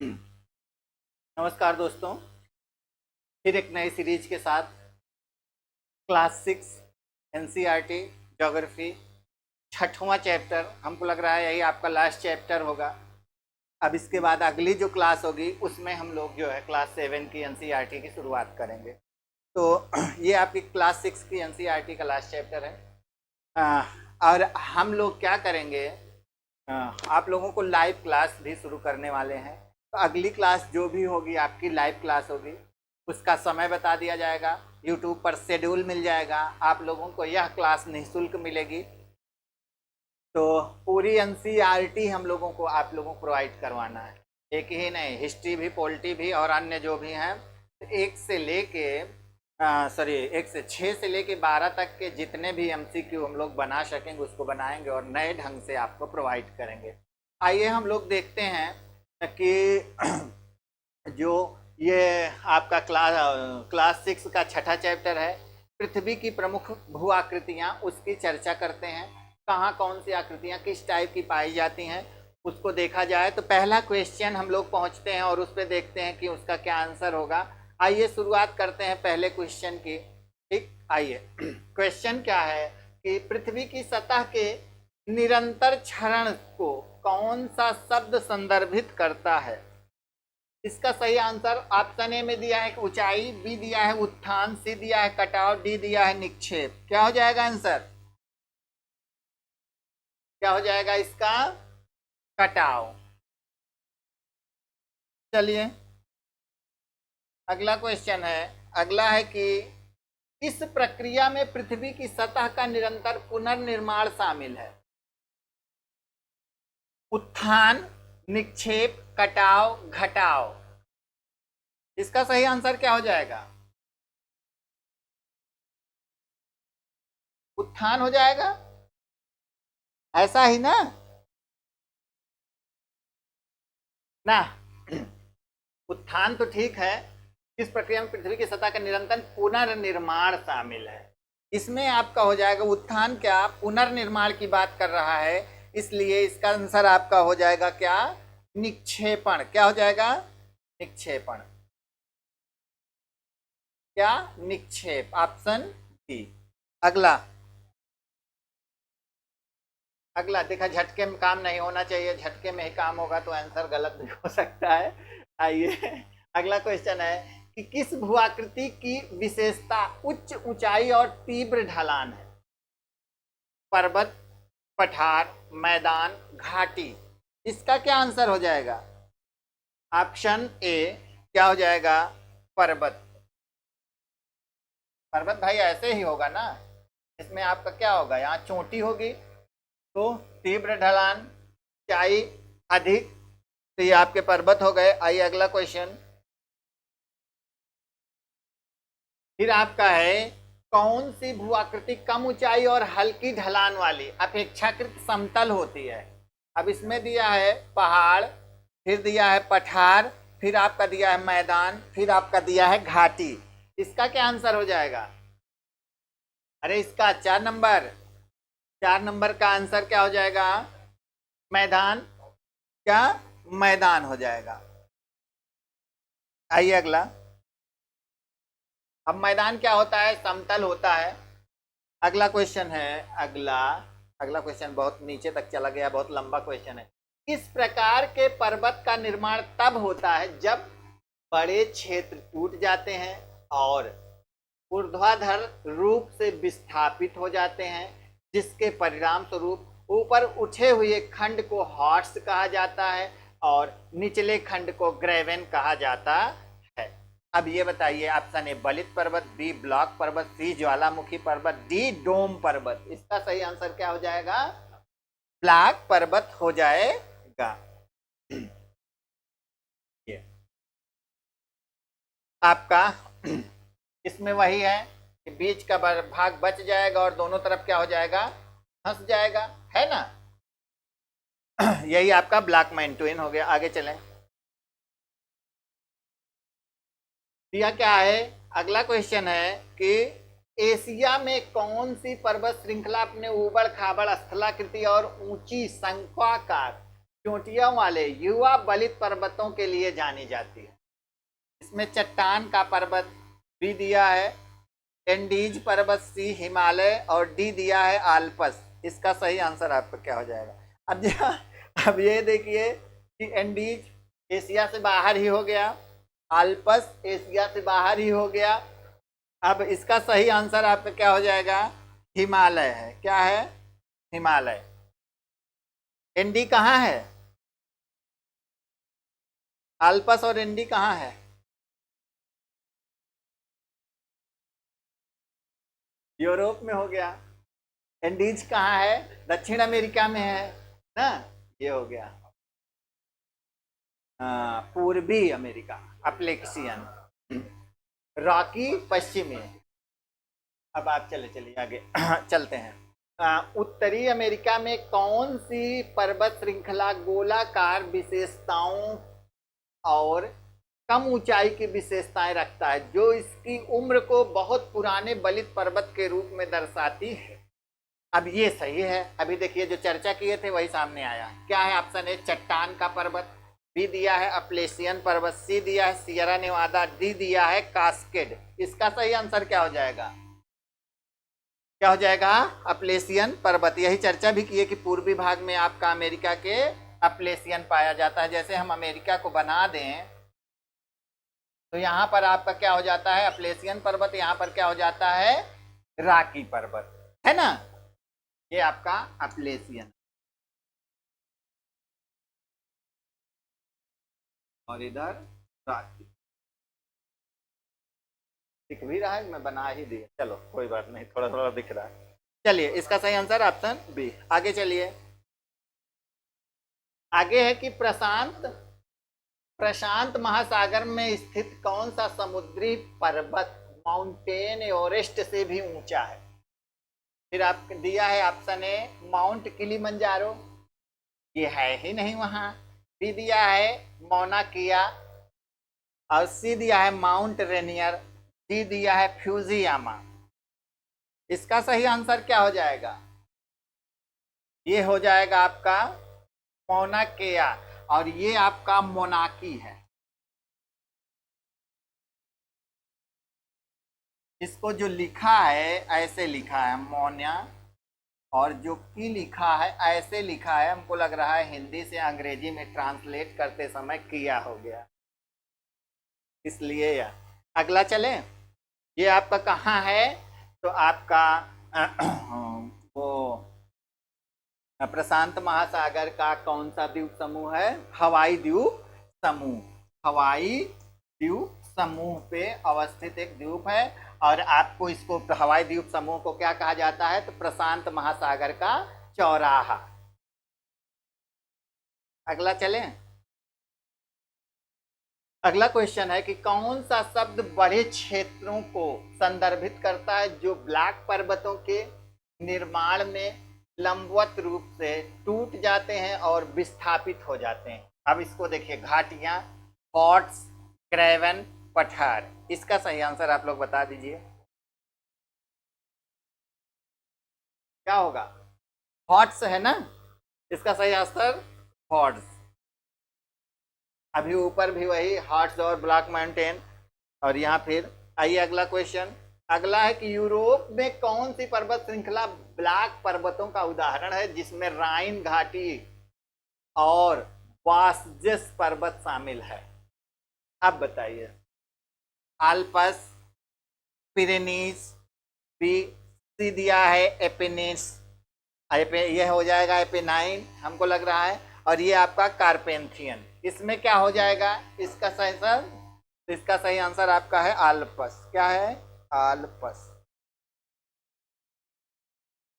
नमस्कार दोस्तों, फिर एक नई सीरीज के साथ क्लास 6 एनसीईआरटी ज्योग्राफी छठवां चैप्टर। हमको लग रहा है यही आपका लास्ट चैप्टर होगा। अब इसके बाद अगली जो क्लास होगी उसमें हम लोग जो है क्लास 7 की एनसीईआरटी की शुरुआत करेंगे। तो ये आपकी क्लास 6 की एनसीईआरटी का लास्ट चैप्टर है। और हम लोग क्या करेंगे, आप लोगों को लाइव क्लास भी शुरू करने वाले हैं। तो अगली क्लास जो भी होगी आपकी लाइव क्लास होगी, उसका समय बता दिया जाएगा, यूट्यूब पर शेड्यूल मिल जाएगा। आप लोगों को यह क्लास निःशुल्क मिलेगी। तो पूरी एनसीईआरटी हम लोगों को आप लोगों को प्रोवाइड करवाना है। एक ही नहीं, हिस्ट्री भी, पॉलिटी भी और अन्य जो भी हैं, एक से लेके सॉरी 1 से 6 से लेके 12 तक के जितने भी एमसीक्यू हम लोग बना सकेंगे उसको बनाएंगे और नए ढंग से आपको प्रोवाइड करेंगे। आइए हम लोग देखते हैं कि जो ये आपका क्लास 6 का छठा चैप्टर है, पृथ्वी की प्रमुख भू आकृतियाँ, उसकी चर्चा करते हैं। कहाँ कौन सी आकृतियाँ किस टाइप की पाई जाती हैं उसको देखा जाए। तो पहला क्वेश्चन हम लोग पहुँचते हैं और उस पर देखते हैं कि उसका क्या आंसर होगा। आइए शुरुआत करते हैं पहले क्वेश्चन की। ठीक, आइए क्वेश्चन क्या है कि पृथ्वी की सतह के निरंतर क्षरण को कौन सा शब्द संदर्भित करता है। इसका सही आंसर ऑप्शन ए में दिया है ऊंचाई, बी दिया है उत्थान, सी दिया है कटाव, डी दिया है निक्षेप। क्या हो जाएगा आंसर? क्या हो जाएगा इसका? कटाव। चलिए अगला क्वेश्चन है। अगला है कि इस प्रक्रिया में पृथ्वी की सतह का निरंतर पुनर्निर्माण शामिल है। उत्थान, निक्षेप, कटाव, घटाव। इसका सही आंसर क्या हो जाएगा? उत्थान हो जाएगा, ऐसा ही ना ना उत्थान तो ठीक है। इस प्रक्रिया में पृथ्वी की सतह का निरंतर पुनर्निर्माण शामिल है। इसमें आपका हो जाएगा उत्थान, क्या पुनर्निर्माण की बात कर रहा है, इसलिए इसका आंसर आपका हो जाएगा क्या? निक्षेपण। क्या हो जाएगा? निक्षेपण। क्या? निक्षेप, ऑप्शन डी। अगला अगला देखा, झटके में काम नहीं होना चाहिए, झटके में ही काम होगा तो आंसर गलत भी हो सकता है। आइए अगला क्वेश्चन है कि किस भूआकृति की विशेषता उच्च ऊंचाई और तीव्र ढलान है। पर्वत, पठार, मैदान, घाटी। इसका क्या आंसर हो जाएगा? ऑप्शन ए क्या हो जाएगा? पर्वत। पर्वत भाई ऐसे ही होगा ना, इसमें आपका क्या होगा, यहाँ चोटी होगी तो तीव्र ढलान, ऊंचाई अधिक, तो ये आपके पर्वत हो गए। आइए अगला क्वेश्चन। फिर आपका है कौन सी भू आकृति कम ऊंचाई और हल्की ढलान वाली अपेक्षाकृत समतल होती है। अब इसमें दिया है पहाड़, फिर दिया है पठार, फिर आपका दिया है मैदान, फिर आपका दिया है घाटी। इसका क्या आंसर हो जाएगा? अरे इसका 4 नंबर, 4 नंबर का आंसर क्या हो जाएगा? मैदान। क्या? मैदान हो जाएगा। आइए अगला। अब मैदान क्या होता है? समतल होता है। अगला क्वेश्चन है। अगला अगला क्वेश्चन बहुत नीचे तक चला गया, बहुत लंबा क्वेश्चन है। इस प्रकार के पर्वत का निर्माण तब होता है जब बड़े क्षेत्र टूट जाते हैं और ऊर्ध्वाधर रूप से विस्थापित हो जाते हैं, जिसके परिणाम स्वरूप ऊपर उठे हुए खंड को हॉर्स कहा जाता है और निचले खंड को ग्रेवेन कहा जाता है। अब ये बताइए, ऑप्शन ए बलित पर्वत, बी ब्लॉक पर्वत, सी ज्वालामुखी पर्वत, डी डोम पर्वत। इसका सही आंसर क्या हो जाएगा? ब्लॉक पर्वत हो जाएगा। ये आपका इसमें वही है कि बीच का भाग बच जाएगा और दोनों तरफ क्या हो जाएगा? फंस जाएगा, है ना। यही आपका ब्लैक माउंटेन हो गया। आगे चलें। दिया क्या है? अगला क्वेश्चन है कि एशिया में कौन सी पर्वत श्रृंखला अपने उबड़ खाबड़ स्थलाकृति और ऊंची शंक्वाकार चोटियों वाले युवा बलित पर्वतों के लिए जानी जाती है। इसमें चट्टान का पर्वत भी दिया है, एंडीज पर्वत, सी हिमालय, और डी दिया है आल्पस। इसका सही आंसर आपका क्या हो जाएगा? अब ये देखिए कि एंडीज एशिया से बाहर ही हो गया, आल्पस एशिया से बाहर ही हो गया। अब इसका सही आंसर आपका क्या हो जाएगा? हिमालय है। क्या है? हिमालय। एंडी कहाँ है? आल्पस और एंडी कहाँ है? यूरोप में हो गया। एंडीज कहाँ है? दक्षिण अमेरिका में है ना, ये हो गया पूर्वी अमेरिका, अप्लेक्सियन, रॉकी पश्चिमी। अब आप चलिए आगे चलते हैं। उत्तरी अमेरिका में कौन सी पर्वत श्रृंखला गोलाकार विशेषताओं और कम ऊंचाई की विशेषताएं रखता है, जो इसकी उम्र को बहुत पुराने बलित पर्वत के रूप में दर्शाती है? अब ये सही है। अभी देखिए जो चर्चा किए थे वही सामने आया। क्या है? ऑप्शन ए चट्टान का पर्वत, बी दिया है अप्लेशियन पर्वत, सी दिया है सियरा नेवादा, डी दिया है कास्केड। इसका सही आंसर क्या हो जाएगा? क्या हो जाएगा? अप्लेशियन पर्वत। यही चर्चा भी की है कि पूर्वी भाग में आपका अमेरिका के अप्लेशियन पाया जाता है। जैसे हम अमेरिका को बना दें तो यहाँ पर आपका क्या हो जाता है? अप्लेशियन पर्वत, यहाँ पर क्या हो जाता है? राकी पर्वत, है ना। ये आपका अप्लेशियन, और इधर राकी। दिख भी रहा है, मैं बना ही दिया, चलो कोई बात नहीं, थोड़ा थोड़ा दिख रहा है। चलिए इसका सही आंसर ऑप्शन बी। आगे चलिए, आगे है कि प्रशांत महासागर में स्थित कौन सा समुद्री पर्वत माउंटेन एवरेस्ट से भी ऊंचा है? फिर आप दिया है ऑप्शन ए माउंट किलिमंजारो, ये है ही नहीं वहां। बी दिया है मौना किया, और सी दिया है माउंट रेनियर, डी दिया है फ्यूजियामा। इसका सही आंसर क्या हो जाएगा? ये हो जाएगा आपका मौना केया, और ये आपका मोनाकी है। इसको जो लिखा है ऐसे लिखा है मोना, और जो की लिखा है ऐसे लिखा है। हमको लग रहा है हिंदी से अंग्रेजी में ट्रांसलेट करते समय किया हो गया, इसलिए यह। अगला चले, ये आपका कहाँ है? तो आपका वो प्रशांत महासागर का कौन सा द्वीप समूह है? हवाई द्वीप समूह। हवाई द्वीप समूह पे अवस्थित एक द्वीप है, और आपको इसको हवाई द्वीप समूह को क्या कहा जाता है? तो प्रशांत महासागर का चौराहा। अगला चलें। अगला क्वेश्चन है कि कौन सा शब्द बड़े क्षेत्रों को संदर्भित करता है जो ब्लैक पर्वतों के निर्माण में लंबवत रूप से टूट जाते हैं और विस्थापित हो जाते हैं? अब इसको देखिए, घाटियां, फॉर्ट्स, क्रेवन, पठार। इसका सही आंसर आप लोग बता दीजिए, क्या होगा? फॉर्ट्स है ना, इसका सही आंसर फॉर्ट्स। अभी ऊपर भी वही हॉट्स और ब्लैक माउंटेन, और यहाँ फिर आइए अगला क्वेश्चन। अगला है कि यूरोप में कौन सी पर्वत श्रृंखला ब्लैक पर्वतों का उदाहरण है जिसमें राइन घाटी और वासजेस पर्वत शामिल है? अब बताइए, आल्पस, पिरेनीज, बी, सी दिया है एपेनिस, ये हो जाएगा एपेनाइन हमको लग रहा है, और ये आपका कार्पेंथियन। इसमें क्या हो जाएगा? इसका सही आंसर, इसका सही आंसर आपका है आल्पस। क्या है? आल्पस।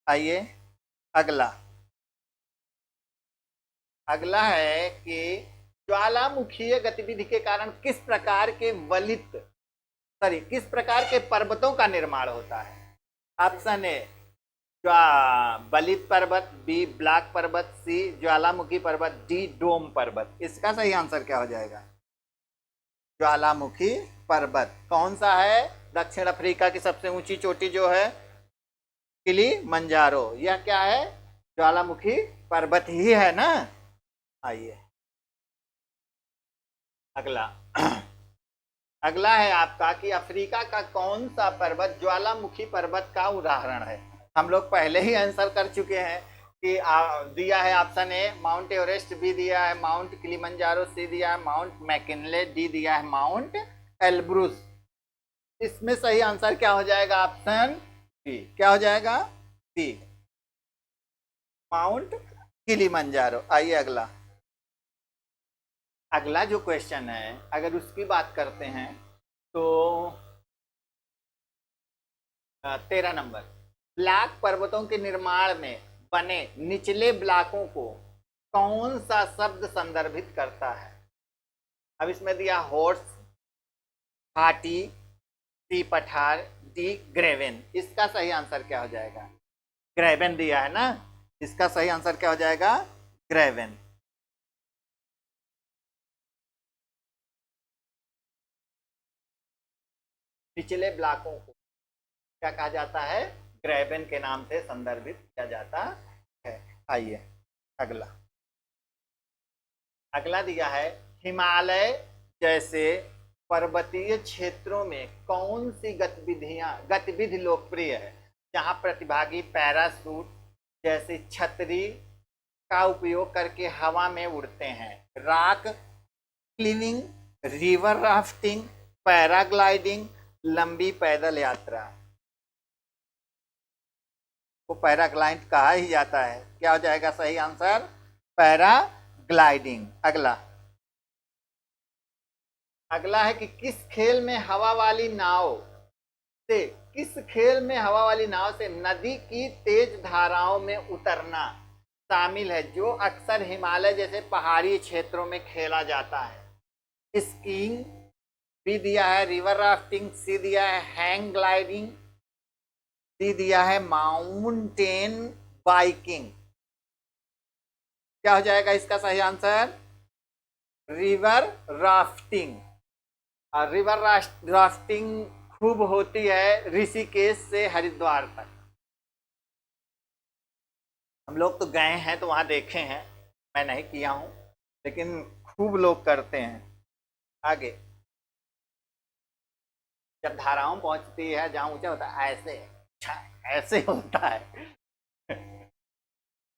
आइए अगला। अगला है कि ज्वालामुखीय गतिविधि के कारण किस प्रकार के किस प्रकार के पर्वतों का निर्माण होता है? ऑप्शन ए बलित पर्वत, बी ब्लैक पर्वत, सी ज्वालामुखी पर्वत, डी डोम पर्वत। इसका सही आंसर क्या हो जाएगा? ज्वालामुखी पर्वत। कौन सा है? दक्षिण अफ्रीका की सबसे ऊंची चोटी जो है किलिमंजारो, यह क्या है? ज्वालामुखी पर्वत ही है ना। आइए अगला। अगला है आपका कि अफ्रीका का कौन सा पर्वत ज्वालामुखी पर्वत का उदाहरण है। हम लोग पहले ही आंसर कर चुके हैं कि दिया है option A Mount Everest, B दिया है माउंट किलिमंजारो, सी दिया है माउंट मैकिनले, डी दिया है माउंट एल्ब्रुस। इसमें सही आंसर क्या हो जाएगा? Option B. क्या हो जाएगा? B, Mount Kilimanjaro. आइए अगला। अगला जो क्वेश्चन है अगर उसकी बात करते हैं तो 13 नंबर, ब्लॉक पर्वतों के निर्माण में बने निचले ब्लॉकों को कौन सा शब्द संदर्भित करता है? अब इसमें दिया हॉर्स, हाटी, सी पठार, डी ग्रेवेन। इसका सही आंसर क्या हो जाएगा? ग्रेवेन दिया है ना, इसका सही आंसर क्या हो जाएगा? ग्रेवेन। निचले ब्लॉकों को क्या कहा जाता है? ग्रेवेन के नाम से संदर्भित किया जाता है। आइए अगला। अगला दिया है हिमालय जैसे पर्वतीय क्षेत्रों में कौन सी गतिविधि लोकप्रिय है जहां प्रतिभागी पैराशूट जैसी छतरी का उपयोग करके हवा में उड़ते हैं? रॉक क्लिविंग, रिवर राफ्टिंग, पैराग्लाइडिंग, लंबी पैदल यात्रा। वो पैराग्लाइड कहा ही जाता है। क्या हो जाएगा सही आंसर? पैराग्लाइडिंग। अगला। अगला है कि किस खेल में हवा वाली नाव से नदी की तेज धाराओं में उतरना शामिल है जो अक्सर हिमालय जैसे पहाड़ी क्षेत्रों में खेला जाता है? स्कीइंग, बी दिया है रिवर राफ्टिंग, सी दिया है हैंग ग्लाइडिंग, डी दिया है माउंटेन बाइकिंग। क्या हो जाएगा इसका सही आंसर? River rafting. और रिवर राफ्टिंग खूब होती है ऋषिकेश से हरिद्वार तक। हम लोग तो गए हैं तो वहां देखे हैं, मैं नहीं किया हूं, लेकिन खूब लोग करते हैं। आगे। जब धाराओं पहुंचती है जहां ऊंचा होता है ऐसे, ऐसे होता है।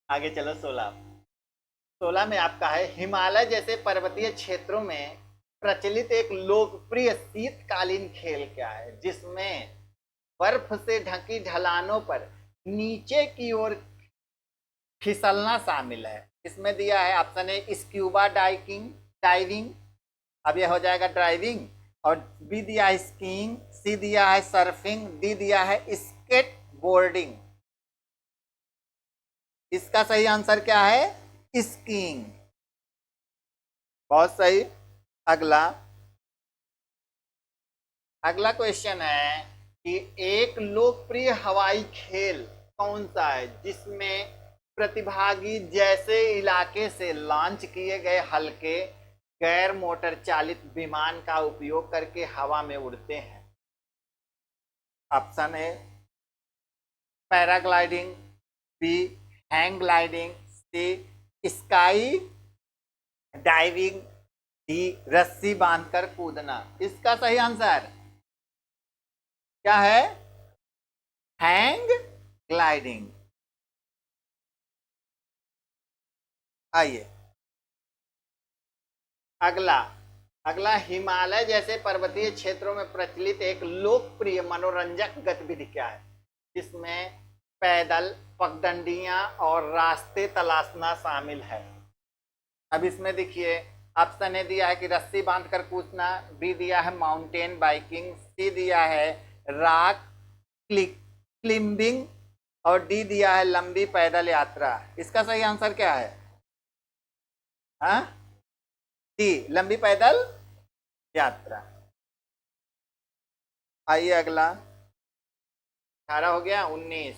आगे चलो 16 में आपका है हिमालय जैसे पर्वतीय क्षेत्रों में प्रचलित एक लोकप्रिय शीतकालीन खेल क्या है जिसमें बर्फ से ढकी ढलानों पर नीचे की ओर फिसलना शामिल है? इसमें दिया है ऑप्शन ए स्क्यूबा डाइविंग, अब यह हो जाएगा ड्राइविंग, और बी दिया है स्कीइंग, सी दिया है सर्फिंग, डी दिया है स्केट बोर्डिंग। इसका सही आंसर क्या है? स्कीइंग। बहुत सही। अगला। अगला क्वेश्चन है कि एक लोकप्रिय हवाई खेल कौन सा है जिसमें प्रतिभागी जैसे इलाके से लॉन्च किए गए हल्के गैर मोटर चालित विमान का उपयोग करके हवा में उड़ते हैं? Option A paragliding, B hang gliding, C sky diving, D रस्सी बांधकर कूदना। इसका सही आंसर क्या है? Hang gliding. आइए अगला। अगला हिमालय जैसे पर्वतीय क्षेत्रों में प्रचलित एक लोकप्रिय मनोरंजक गतिविधि क्या है जिसमें पैदल पगडंडियां और रास्ते तलाशना शामिल है? अब इसमें देखिए ऑप्शन ए दिया है कि रस्सी बांधकर कूदना, बी दिया है माउंटेन बाइकिंग, सी दिया है रॉक क्लिम्बिंग, और डी दिया है लंबी पैदल यात्रा। इसका सही आंसर क्या है? हाँ, डी लंबी पैदल यात्रा। आइए अगला। 18 हो गया। 19,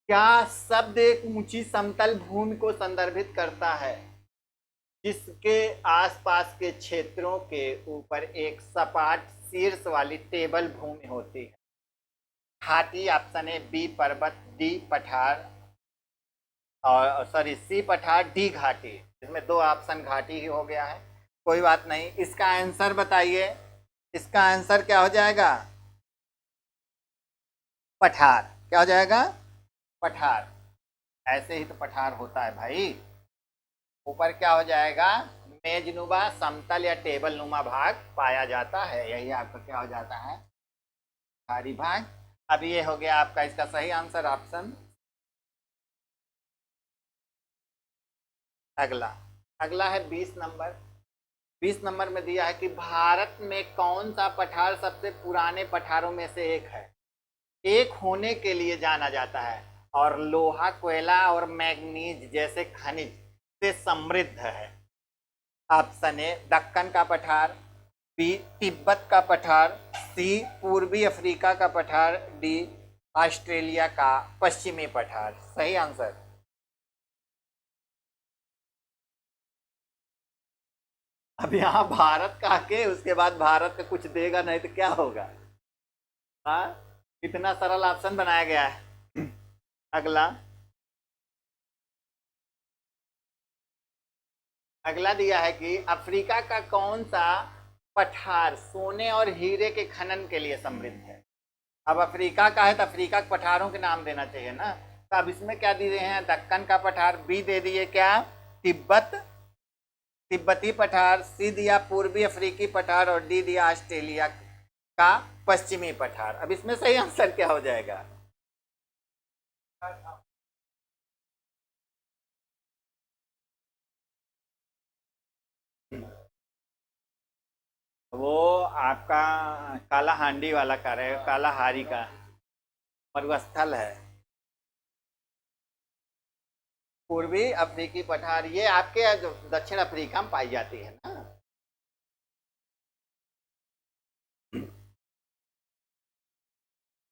क्या शब्द एक ऊंची समतल भूमि को संदर्भित करता है जिसके आसपास के क्षेत्रों के ऊपर एक सपाट शीर्ष वाली टेबल भूमि होती है? हाथी ऑप्शन ए, बी पर्वत, डी पठार, और सॉरी सी पठार, डी घाटी। इसमें दो ऑप्शन घाटी ही हो गया है, कोई बात नहीं। इसका आंसर बताइए, इसका आंसर क्या हो जाएगा? पठार। क्या हो जाएगा? पठार। ऐसे ही तो पठार होता है भाई। ऊपर क्या हो जाएगा? मेजनुमा समतल या टेबल नुमा भाग पाया जाता है, यही आपका क्या हो जाता है? पठारी भाग। अब ये हो गया आपका इसका सही आंसर ऑप्शन। अगला, अगला है 20 नंबर। 20 नंबर में दिया है कि भारत में कौन सा पठार सबसे पुराने पठारों में से एक है, एक होने के लिए जाना जाता है और लोहा, कोयला और मैग्नीज जैसे खनिज से समृद्ध है। ऑप्शन ए दक्कन का पठार, बी तिब्बत का पठार, सी पूर्वी अफ्रीका का पठार, डी ऑस्ट्रेलिया का पश्चिमी पठार। सही आंसर। अब यहाँ भारत का के उसके बाद भारत का कुछ देगा नहीं तो क्या होगा? हाँ, इतना सरल ऑप्शन बनाया गया है। अगला, अगला दिया है कि अफ्रीका का कौन सा पठार सोने और हीरे के खनन के लिए समृद्ध है। अब अफ्रीका का है तो अफ्रीका के पठारों के नाम देना चाहिए ना। तो अब इसमें क्या दिए हैं? दक्कन का पठार, बी दे दिए क्या? तिब्बत, तिब्बती पठार, सी दिया पूर्वी अफ्रीकी पठार और डी दिया ऑस्ट्रेलिया का पश्चिमी पठार। अब इसमें सही आंसर क्या हो जाएगा? वो आपका काला हांडी वाला का रहेगा, काला हारी का मरुस्थल है। पूर्वी अफ्रीकी पठार ये आपके दक्षिण अफ्रीका में पाई जाती है ना।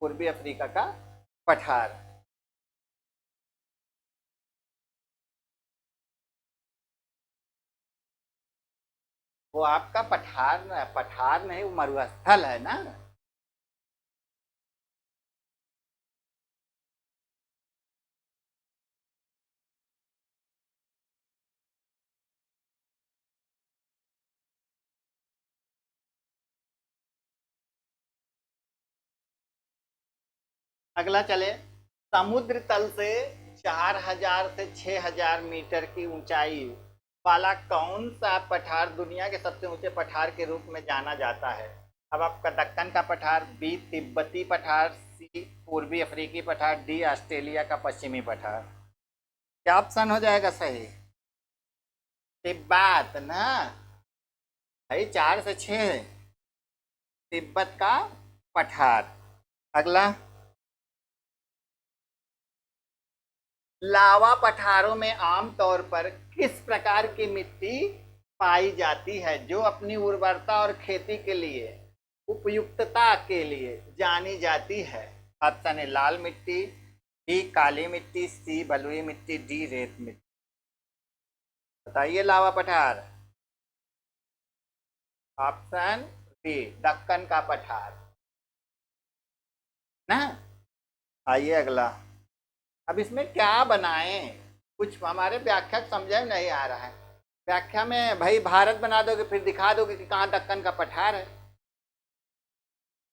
पूर्वी अफ्रीका का पठार। वो आपका पठार, पठार नहीं, वो मरुस्थल है ना। अगला चले, समुद्र तल से 4000 से 6000 मीटर की ऊंचाई वाला कौन सा पठार दुनिया के सबसे ऊंचे पठार के रूप में जाना जाता है। अब आपका दक्कन का पठार, बी तिब्बती पठार, सी पूर्वी अफ्रीकी पठार, डी ऑस्ट्रेलिया का पश्चिमी पठार। क्या ऑप्शन हो जाएगा सही? तिब्बत ना भाई, 4 से 6 तिब्बत का पठार। अगला, लावा पठारों में आमतौर पर किस प्रकार की मिट्टी पाई जाती है जो अपनी उर्वरता और खेती के लिए उपयुक्तता के लिए जानी जाती है। ऑप्शन है लाल मिट्टी, बी काली मिट्टी, सी बलुई मिट्टी, डी रेत मिट्टी। बताइए लावा पठार। ऑप्शन बी दक्कन का पठार ना। आइए अगला, अब इसमें क्या बनाएं, कुछ हमारे व्याख्या समझ में नहीं आ रहा है। व्याख्या में भाई भारत बना दोगे फिर दिखा दोगे कि कहाँ दक्कन का पठार है,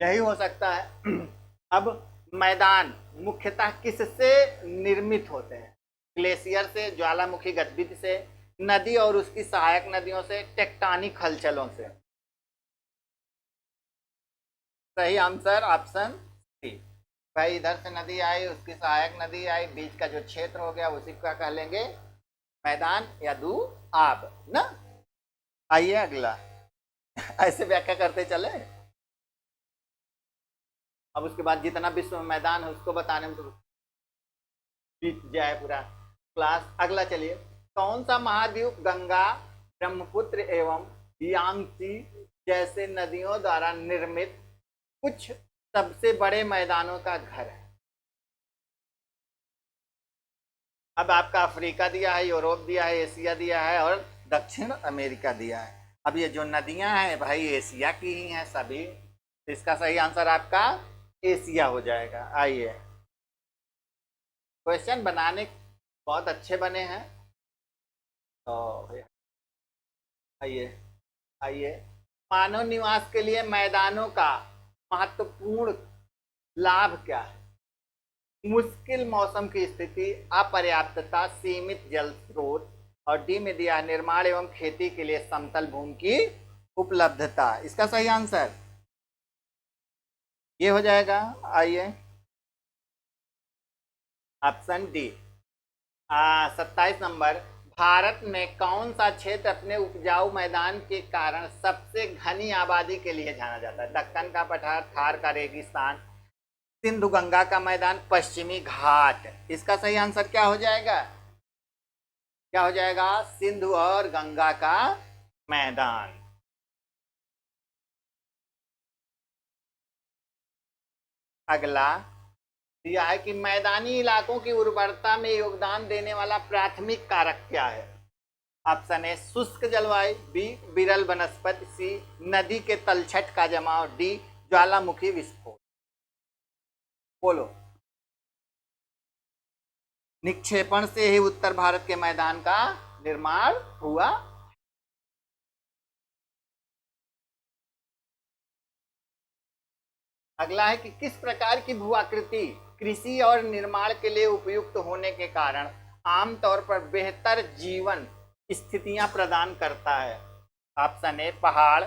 यही हो सकता है। अब मैदान मुख्यतः किससे निर्मित होते हैं? ग्लेशियर से, ज्वालामुखी गतिविधि से, नदी और उसकी सहायक नदियों से, टेक्टोनिक हलचलों से। सही आंसर ऑप्शन सी। भाई इधर से नदी आई, उसकी सहायक नदी आई, बीच का जो क्षेत्र हो गया उसी का कह लेंगे मैदान या दू आब ना। आइए अगला। ऐसे व्याख्या करते चले, अब उसके बाद जितना विश्व में मैदान है उसको बताने में तो बीत जाए पूरा क्लास। अगला चलिए, कौन सा महाद्वीप गंगा, ब्रह्मपुत्र एवं यांगसी जैसे नदियों द्वारा निर्मित कुछ सबसे बड़े मैदानों का घर है। अब आपका अफ्रीका दिया है, यूरोप दिया है, एशिया दिया है और दक्षिण अमेरिका दिया है। अब ये जो नदियां हैं भाई एशिया की ही हैं सभी, इसका सही आंसर आपका एशिया हो जाएगा। आइए, क्वेश्चन बनाने बहुत अच्छे बने हैं। तो आइए आइए, मानव निवास के लिए मैदानों का महत्वपूर्ण लाभ क्या है? मुश्किल मौसम की स्थिति, अपर्याप्तता, सीमित जल स्रोत, और डी में दिया निर्माण एवं खेती के लिए समतल भूमि की उपलब्धता। इसका सही आंसर ये हो जाएगा। आइए ऑप्शन डी। 27 नंबर, भारत में कौन सा क्षेत्र अपने उपजाऊ मैदान के कारण सबसे घनी आबादी के लिए जाना जाता है? दक्कन का पठार, थार का रेगिस्तान, सिंधु गंगा का मैदान, पश्चिमी घाट। इसका सही आंसर क्या हो जाएगा? क्या हो जाएगा? सिंधु और गंगा का मैदान। अगला दिया है कि मैदानी इलाकों की उर्वरता में योगदान देने वाला प्राथमिक कारक क्या है? ऑप्शन ए शुष्क जलवायु, बी विरल वनस्पति, सी नदी के तलछट का जमाव, डी ज्वालामुखी विस्फोट। बोलो। निक्षेपण से ही उत्तर भारत के मैदान का निर्माण हुआ। अगला है कि किस प्रकार की भू-आकृति कृषि और निर्माण के लिए उपयुक्त होने के कारण आमतौर पर बेहतर जीवन स्थितियां प्रदान करता है? ऑप्शन ए पहाड़,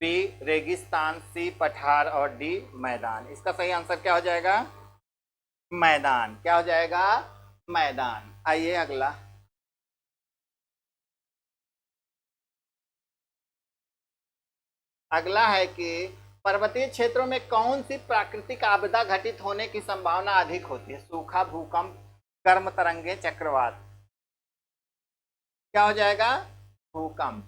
बी रेगिस्तान, सी पठार, और डी मैदान। इसका सही आंसर क्या हो जाएगा? मैदान। क्या हो जाएगा? मैदान। आइए अगला। अगला है कि पर्वतीय क्षेत्रों में कौन सी प्राकृतिक आपदा घटित होने की संभावना अधिक होती है? सूखा, भूकंप, गर्म तरंगे, चक्रवात। क्या हो जाएगा? भूकंप।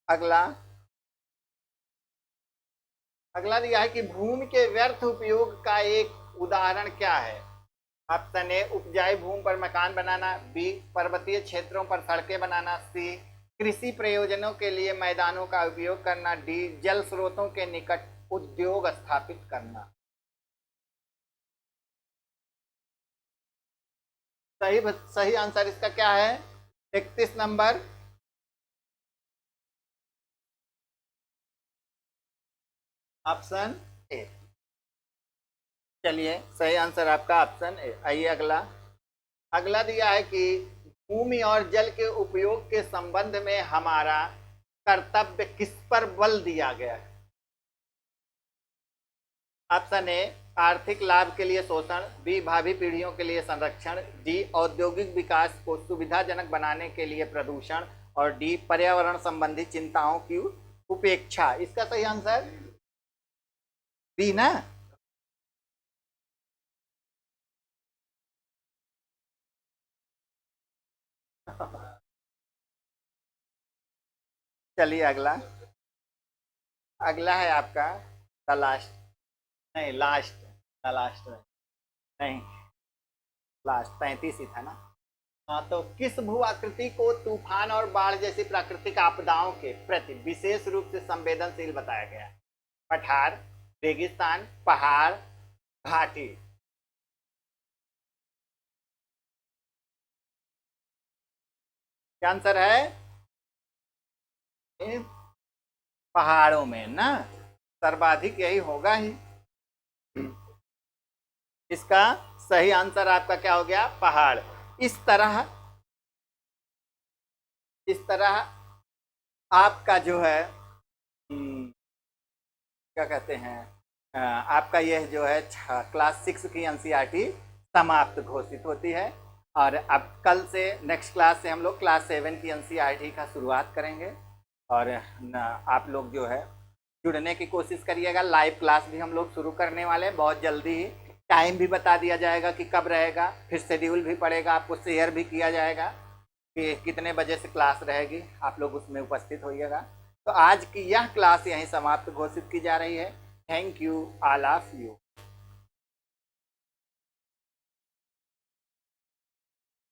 अगला अगला दिया है कि भूमि के व्यर्थ उपयोग का एक उदाहरण क्या है? ऑप्शन ए उपजाऊ भूमि पर मकान बनाना, बी पर्वतीय क्षेत्रों पर सड़कें बनाना, सी कृषि प्रयोजनों के लिए मैदानों का उपयोग करना, डी जल स्रोतों के निकट उद्योग स्थापित करना। सही सही आंसर इसका क्या है? 31 नंबर, ऑप्शन ए। चलिए सही आंसर आपका ऑप्शन ए। आइए अगला। अगला दिया है कि भूमि और जल के उपयोग के संबंध में हमारा कर्तव्य किस पर बल दिया गया है? ऑप्शन ए आर्थिक लाभ के लिए शोषण, बी भावी पीढ़ियों के लिए संरक्षण, डी औद्योगिक विकास को सुविधाजनक बनाने के लिए प्रदूषण, और डी पर्यावरण संबंधी चिंताओं की उपेक्षा। इसका सही आंसर बी ना? चलिए अगला। अगला है आपका द लास्ट, नहीं लास्ट, द लास्ट नहीं, लास्ट 35 ही था ना। हाँ, तो किस भू आकृति को तूफान और बाढ़ जैसी प्राकृतिक आपदाओं के प्रति विशेष रूप से संवेदनशील बताया गया है? पठार, रेगिस्तान, पहाड़, घाटी। क्या आंसर है? पहाड़ों में ना, सर्वाधिक यही होगा ही। इसका सही आंसर आपका क्या हो गया? पहाड़। इस तरह आपका जो है क्या कहते हैं, आपका यह जो है क्लास 6 की एनसीईआरटी समाप्त घोषित होती है। और अब कल से नेक्स्ट क्लास से हम लोग क्लास 7 की एनसीईआरटी का शुरुआत करेंगे। और आप लोग जो है जुड़ने की कोशिश करिएगा। लाइव क्लास भी हम लोग शुरू करने वाले हैं बहुत जल्दी ही। टाइम भी बता दिया जाएगा कि कब रहेगा, फिर शेड्यूल भी पड़ेगा, आपको शेयर भी किया जाएगा कि कितने बजे से क्लास रहेगी, आप लोग उसमें उपस्थित होइएगा। तो आज की यह क्लास यहीं समाप्त घोषित की जा रही है। Thank you all of you.